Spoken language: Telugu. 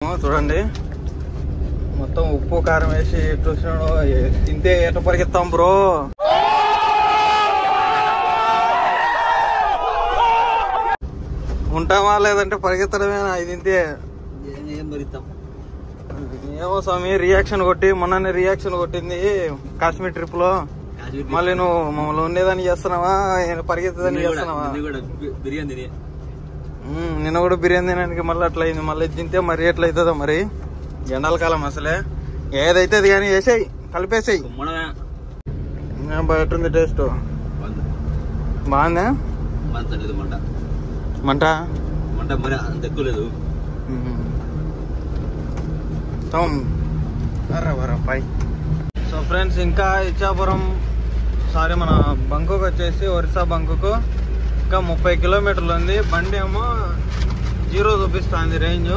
వచ్చాము చూడండి. మొత్తం ఉప్పు కారం వేసి చూసినాడు. తింటే ఎట పరిగెత్తాం బ్రో. ఉంటామా లేదంటే పరిగెత్తడమేనా ఇది? తింటే ఏమో స్వామి, రియాక్షన్ కొట్టి మొన్ననే రియాక్షన్ కొట్టింది కాశ్మీర్ ట్రిప్ లో. మళ్ళీ నువ్వు మమ్మల్ని ఉండేదాన్ని చేస్తున్నావా, పరిగెత్తదాన్ని చేస్తున్నావా? నిన్న కూడా బిర్యానీ తినడానికి మళ్ళీ అట్లా అయింది. మళ్ళీ తింటే మరి ఎట్లా అవుతుందో మరి. ఎండాల కాలం అసలే ఏదైతే అది కానీ వేసాయి, కలిపేసాయి. ఎట్టుంది టేస్ట్? బాగుందా? మంట మరి అంత ఎక్కువ లేదు. సో ఫ్రెండ్స్, ఇంకా ఇచ్చాపురం మన బంకుకు వచ్చేసి ఒరిస్సా బంకుకు ఇంకా 30 కిలోమీటర్లు ఉంది. బండి ఏమో 0 చూపిస్తుంది రేంజ్.